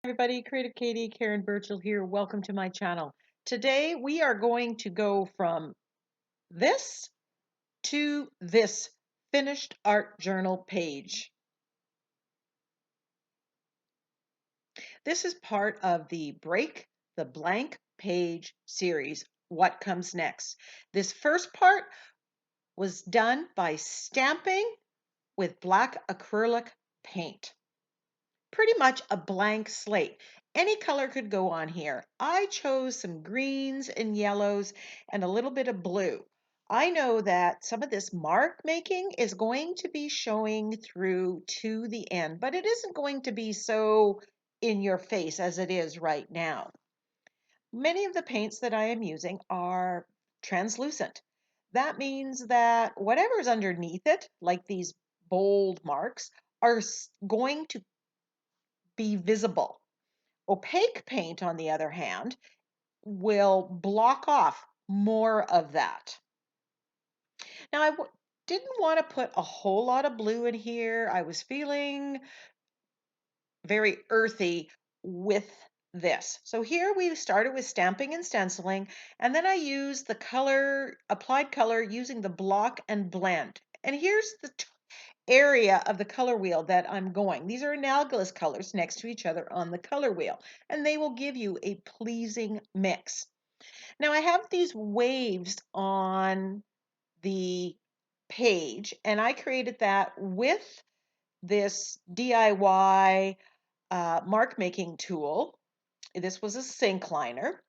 Everybody, Creative Katie, Karen Burchill here. Welcome to my channel. Today we are going to go from this to this finished art journal page. This is part of the Break the Blank Page series, What Comes Next. This first part was done by stamping with black acrylic paint. Pretty much a blank slate. Any color could go on here. I chose some greens and yellows and a little bit of blue. I know that some of this mark making is going to be showing through to the end, but it isn't going to be so in your face as it is right now. Many of the paints that I am using are translucent. That means that whatever's underneath it, like these bold marks, are going to be visible. Opaque paint, on the other hand, will block off more of that. Now, didn't want to put a whole lot of blue in here. I was feeling very earthy with this. So here we started with stamping and stenciling, and then I used the color, applied color using the block and blend. And here's the area of the color wheel that I'm going. These are analogous colors next to each other on the color wheel, and they will give you a pleasing mix. Now I have these waves on the page, and I created that with this DIY mark making tool. This was a sink liner,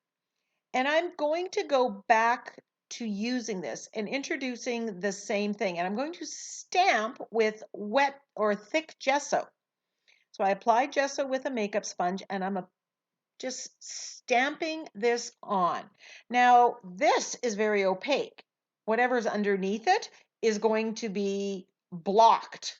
and I'm going to go back to using this and introducing the same thing. And I'm going to stamp with wet or thick gesso. So I applied gesso with a makeup sponge, and I'm just stamping this on. Now, this is very opaque. Whatever's underneath it is going to be blocked.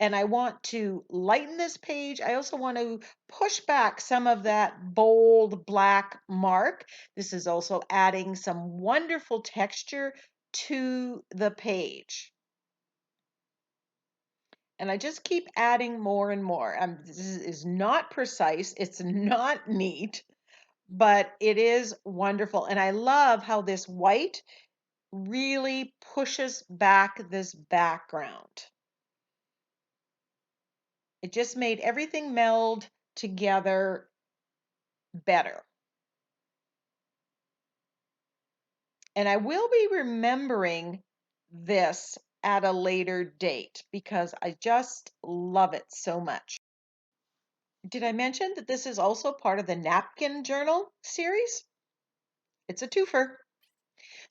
And I want to lighten this page. I also want to push back some of that bold black mark. This is also adding some wonderful texture to the page. And I just keep adding more and more. This is not precise. It's not neat, but it is wonderful. And I love how this white really pushes back this background. It just made everything meld together better. And I will be remembering this at a later date because I just love it so much. Did I mention that this is also part of the Napkin Journal series? It's a twofer.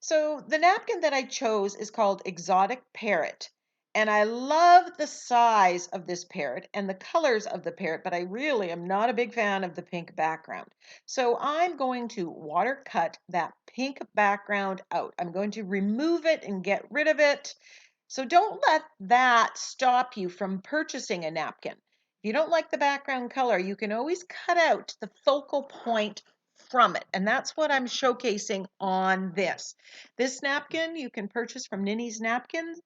So the napkin that I chose is called Exotic Parrot. And I love the size of this parrot and the colors of the parrot, but I really am not a big fan of the pink background. So I'm going to water cut that pink background out. I'm going to remove it and get rid of it. So don't let that stop you from purchasing a napkin. If you don't like the background color, you can always cut out the focal point from it. And that's what I'm showcasing on this. This napkin you can purchase from Ninny's Napkins.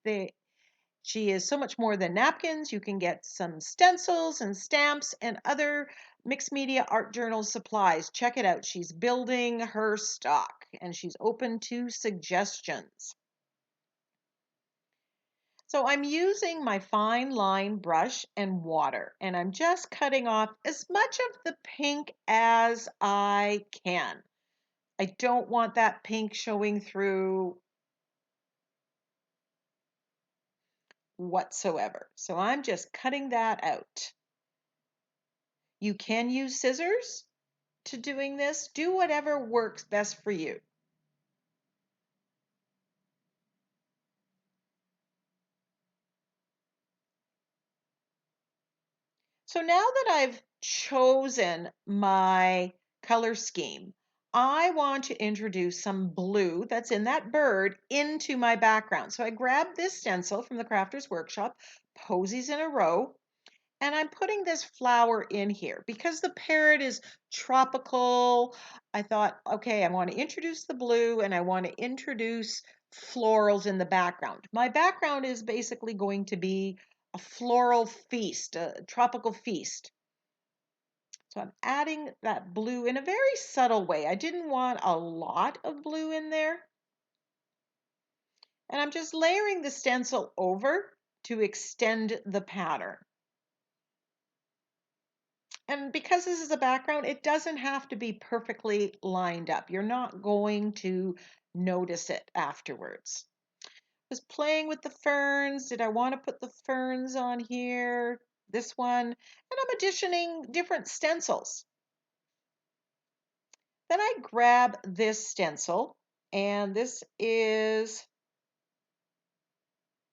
She is so much more than napkins. You can get some stencils and stamps and other mixed media art journal supplies. Check it out. She's building her stock and she's open to suggestions. So I'm using my fine line brush and water, and I'm just cutting off as much of the pink as I can. I don't want that pink showing through whatsoever. So I'm just cutting that out. You can use scissors to doing this. Do whatever works best for you. So now that I've chosen my color scheme, I want to introduce some blue that's in that bird into my background. So I grabbed this stencil from the Crafter's Workshop, Posies in a Row, and I'm putting this flower in here. Because the parrot is tropical, I thought, okay, I want to introduce the blue and I want to introduce florals in the background. My background is basically going to be a floral feast, a tropical feast. So I'm adding that blue in a very subtle way. I didn't want a lot of blue in there. And I'm just layering the stencil over to extend the pattern. And because this is a background, it doesn't have to be perfectly lined up. You're not going to notice it afterwards. Was playing with the ferns. Did I want to put the ferns on here? This one. And I'm additioning different stencils. Then I grab this stencil, and this is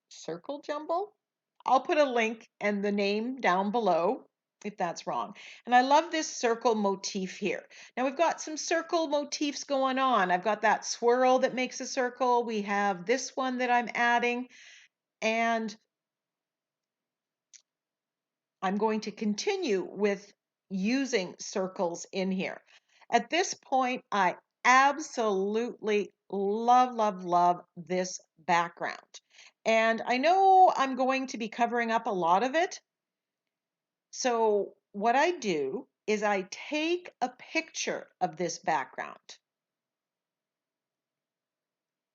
Circle Jumble. I'll put a link and the name down below if that's wrong. And I love this circle motif here. Now we've got some circle motifs going on. I've got that swirl that makes a circle. We have this one that I'm adding, and I'm going to continue with using circles in here. At this point, I absolutely love, love, love this background. And I know I'm going to be covering up a lot of it. So what I do is I take a picture of this background.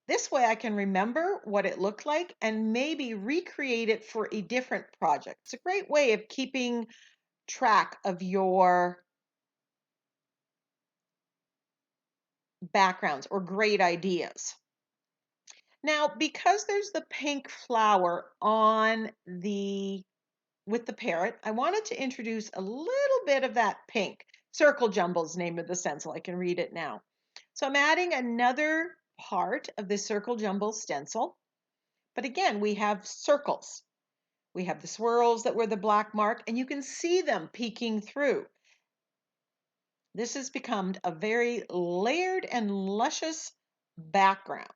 This way I can remember what it looked like and maybe recreate it for a different project. It's a great way of keeping track of your backgrounds or great ideas. Now, because there's the pink flower on with the parrot, I wanted to introduce a little bit of that pink. Circle Jumble's name of the stencil. I can read it now. So I'm adding another part of this Circle Jumble stencil. But again, we have circles. We have the swirls that were the black mark, and you can see them peeking through. This has become a very layered and luscious background.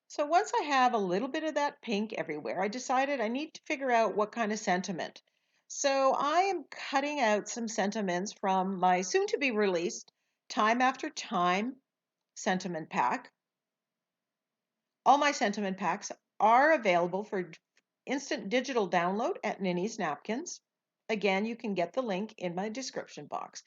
So once I have a little bit of that pink everywhere, I decided I need to figure out what kind of sentiment. So I am cutting out some sentiments from my soon to be released Time After Time sentiment pack. All my sentiment packs are available for instant digital download at Ninny's Napkins. Again, you can get the link in my description box.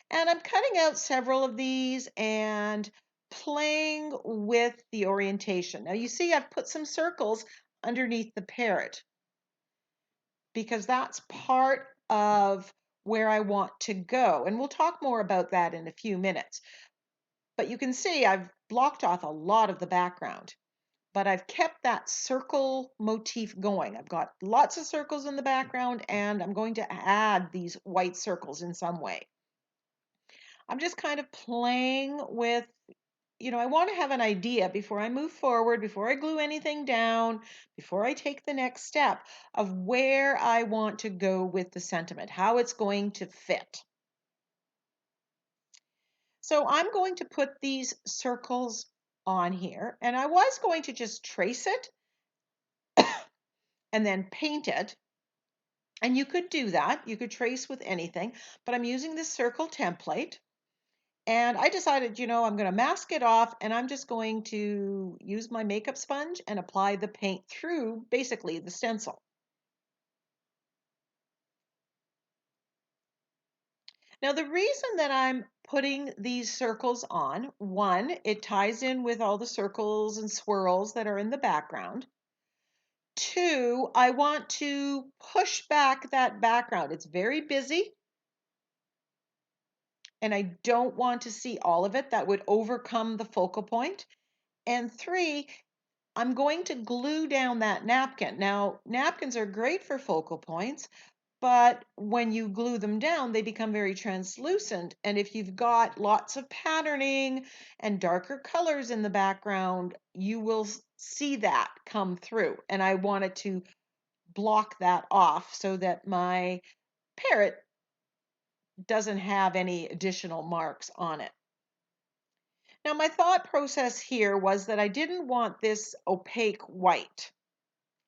And I'm cutting out several of these and playing with the orientation. Now you see I've put some circles underneath the parrot because that's part of where I want to go. And we'll talk more about that in a few minutes. But you can see I've blocked off a lot of the background, but I've kept that circle motif going. I've got lots of circles in the background, and I'm going to add these white circles in some way. I'm just kind of playing with, I want to have an idea before I move forward, before I glue anything down, before I take the next step of where I want to go with the sentiment, how it's going to fit. So I'm going to put these circles on here, and I was going to just trace it and then paint it. And you could do that. You could trace with anything, but I'm using this circle template. And I decided, I'm going to mask it off, and I'm just going to use my makeup sponge and apply the paint through basically the stencil. Now, the reason that I'm putting these circles on, one, it ties in with all the circles and swirls that are in the background. Two, I want to push back that background. It's very busy, and I don't want to see all of it. That would overcome the focal point. And three, I'm going to glue down that napkin. Now, napkins are great for focal points, but when you glue them down, they become very translucent. And if you've got lots of patterning and darker colors in the background, you will see that come through. And I wanted to block that off so that my parrot doesn't have any additional marks on it. Now, my thought process here was that I didn't want this opaque white.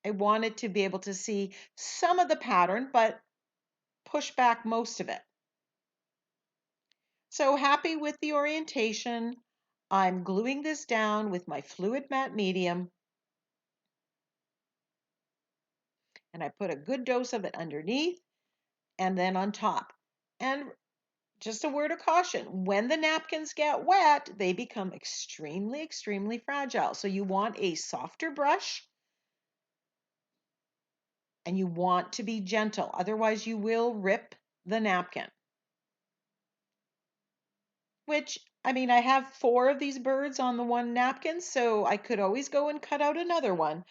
I wanted to be able to see some of the pattern, but push back most of it. So happy with the orientation. I'm gluing this down with my fluid matte medium, and I put a good dose of it underneath and then on top. And just a word of caution, when the napkins get wet, they become extremely, extremely fragile. So you want a softer brush and you want to be gentle. Otherwise, you will rip the napkin. Which, I mean, I have 4 of these birds on the one napkin, so I could always go and cut out another one,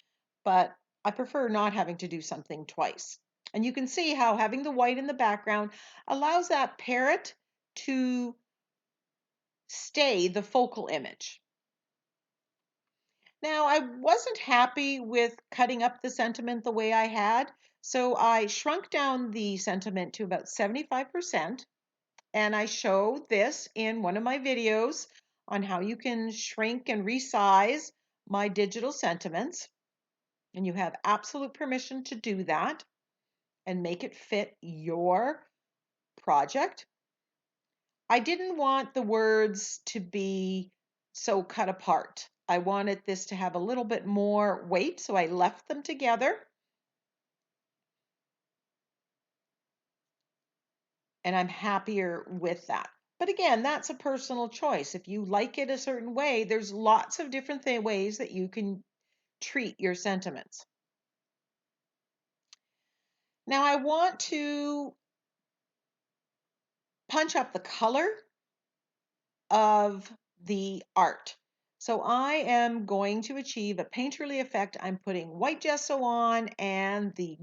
but I prefer not having to do something twice. And you can see how having the white in the background allows that parrot to stay the focal image. Now, I wasn't happy with cutting up the sentiment the way I had, so I shrunk down the sentiment to about 75%, and I show this in one of my videos on how you can shrink and resize my digital sentiments, and you have absolute permission to do that and make it fit your project. I didn't want the words to be so cut apart. I wanted this to have a little bit more weight, so I left them together. And I'm happier with that. But again, that's a personal choice. If you like it a certain way, there's lots of different ways that you can treat your sentiments. Now, I want to punch up the color of the art. So I am going to achieve a painterly effect. I'm putting white gesso on and the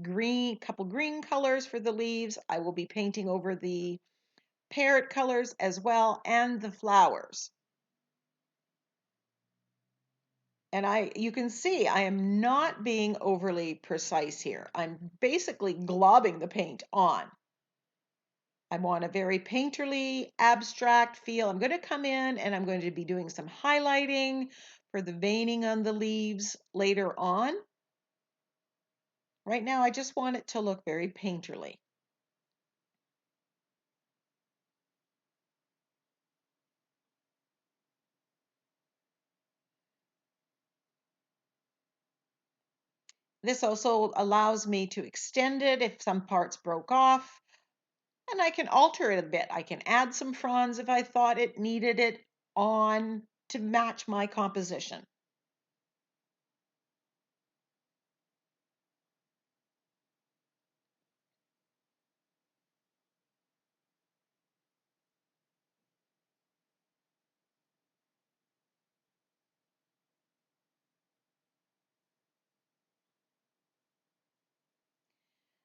couple green colors for the leaves. I will be painting over the parrot colors as well and the flowers. And you can see I am not being overly precise here. I'm basically globbing the paint on. I want a very painterly, abstract feel. I'm going to come in and I'm going to be doing some highlighting for the veining on the leaves later on. Right now, I just want it to look very painterly. This also allows me to extend it if some parts broke off, and I can alter it a bit. I can add some fronds if I thought it needed it on to match my composition.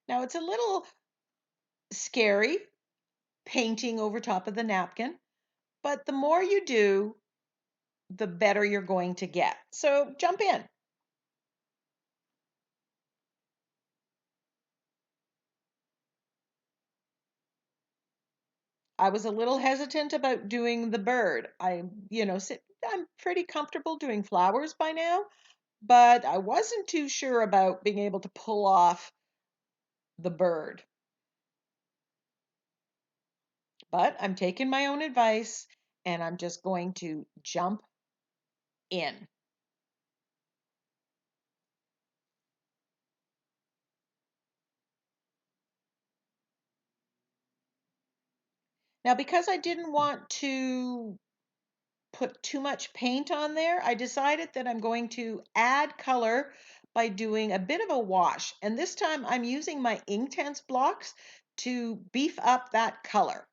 Now it's a little scary painting over top of the napkin, but the more you do, the better you're going to get. So jump in. I was a little hesitant about doing the bird. I'm pretty comfortable doing flowers by now, but I wasn't too sure about being able to pull off the bird. But I'm taking my own advice and I'm just going to jump in. Now, because I didn't want to put too much paint on there, I decided that I'm going to add color by doing a bit of a wash. And this time I'm using my Inktense blocks to beef up that color.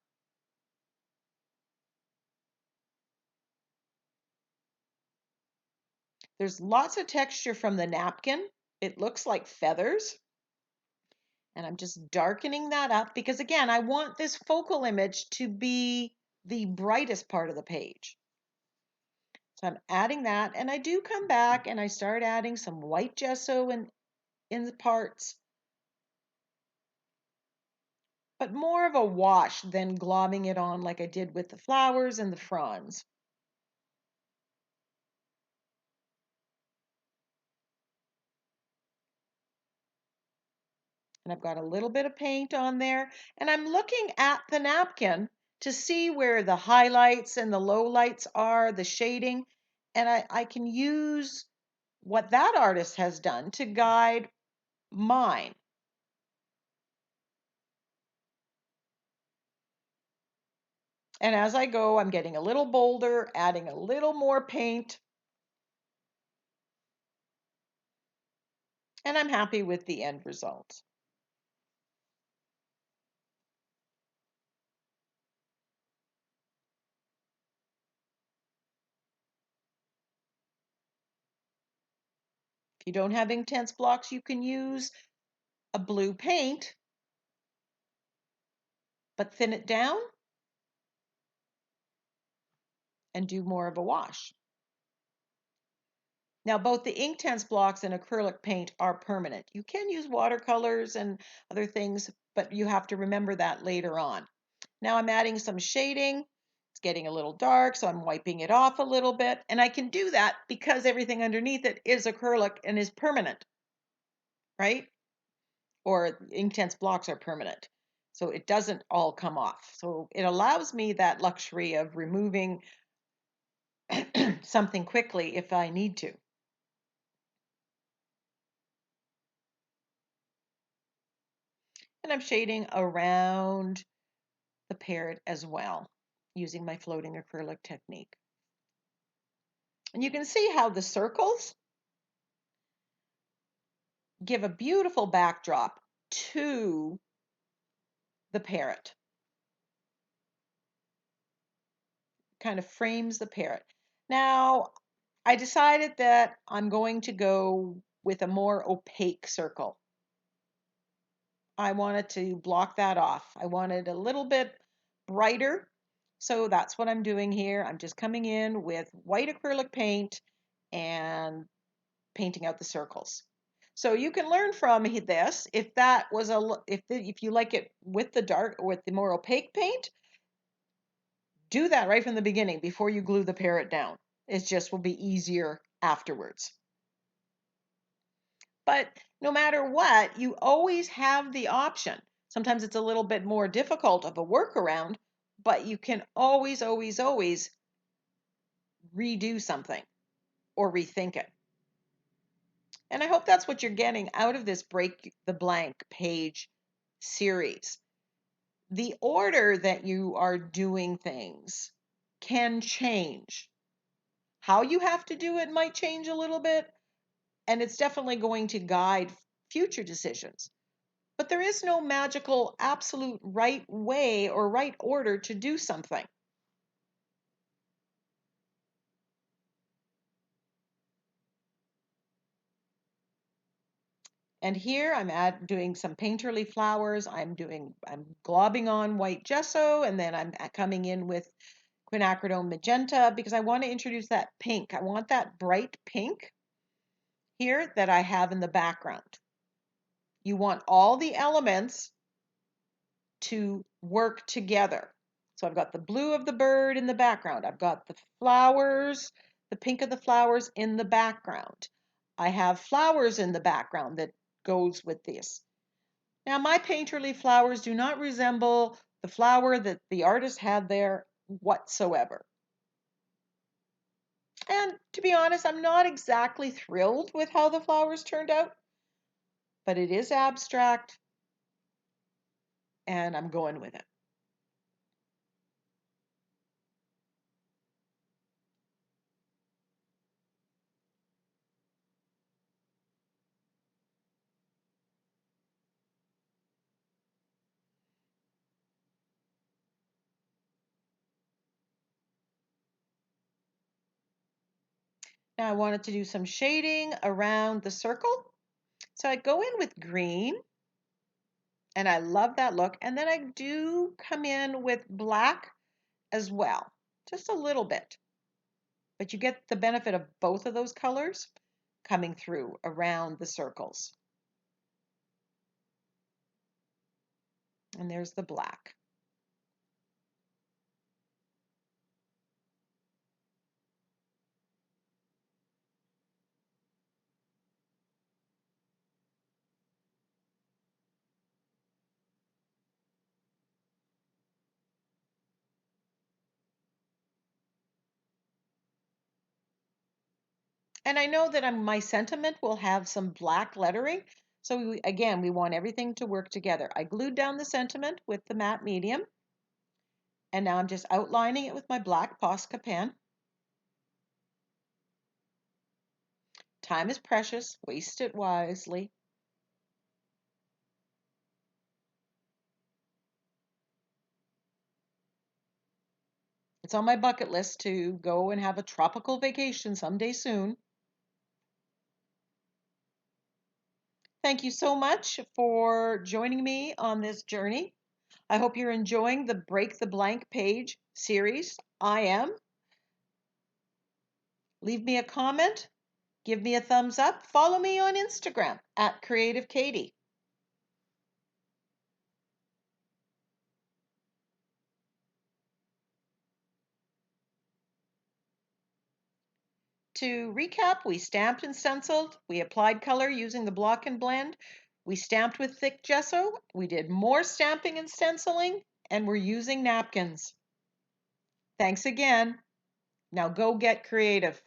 There's lots of texture from the napkin. It looks like feathers. And I'm just darkening that up because, again, I want this focal image to be the brightest part of the page. So I'm adding that, and I do come back and I start adding some white gesso in the parts, but more of a wash than globbing it on like I did with the flowers and the fronds. And I've got a little bit of paint on there, and I'm looking at the napkin to see where the highlights and the lowlights are, the shading, and I can use what that artist has done to guide mine. And as I go, I'm getting a little bolder, adding a little more paint, and I'm happy with the end result. If you don't have Inktense blocks, you can use a blue paint, but thin it down and do more of a wash. Now, both the Inktense blocks and acrylic paint are permanent. You can use watercolors and other things, but you have to remember that later on. Now I'm adding some shading. It's getting a little dark, so I'm wiping it off a little bit. And I can do that because everything underneath it is acrylic and is permanent, right? Or Inktense blocks are permanent. So it doesn't all come off. So it allows me that luxury of removing something quickly if I need to. And I'm shading around the parrot as well using my floating acrylic technique. And you can see how the circles give a beautiful backdrop to the parrot. Kind of frames the parrot. Now, I decided that I'm going to go with a more opaque circle. I wanted to block that off. I wanted a little bit brighter. So that's what I'm doing here. I'm just coming in with white acrylic paint and painting out the circles. So you can learn from this. If that was if you like it with the more opaque paint, do that right from the beginning before you glue the parrot down. It just will be easier afterwards. But no matter what, you always have the option. Sometimes it's a little bit more difficult of a workaround, but you can always, always, always redo something or rethink it. And I hope that's what you're getting out of this Break the Blank page series. The order that you are doing things can change. How you have to do it might change a little bit, and it's definitely going to guide future decisions. But there is no magical, absolute right way or right order to do something. And here I'm doing some painterly flowers. I'm globbing on white gesso, and then I'm coming in with quinacridone magenta because I want to introduce that pink. I want that bright pink here that I have in the background. You want all the elements to work together. So I've got the blue of the bird in the background. I've got the flowers, the pink of the flowers in the background. I have flowers in the background that goes with this. Now my painterly flowers do not resemble the flower that the artist had there whatsoever. And to be honest, I'm not exactly thrilled with how the flowers turned out, but it is abstract and I'm going with it. Now I wanted to do some shading around the circle. So I go in with green and I love that look. And then I do come in with black as well, just a little bit. But you get the benefit of both of those colors coming through around the circles. And there's the black. And I know that my sentiment will have some black lettering. So again, we want everything to work together. I glued down the sentiment with the matte medium. And now I'm just outlining it with my black Posca pen. Time is precious, waste it wisely. It's on my bucket list to go and have a tropical vacation someday soon. Thank you so much for joining me on this journey. I hope you're enjoying the Break the Blank Page series. I am. Leave me a comment, give me a thumbs up, follow me on Instagram at Creative Katie. To recap, we stamped and stenciled, we applied color using the block and blend, we stamped with thick gesso, we did more stamping and stenciling, and we're using napkins. Thanks again. Now go get creative.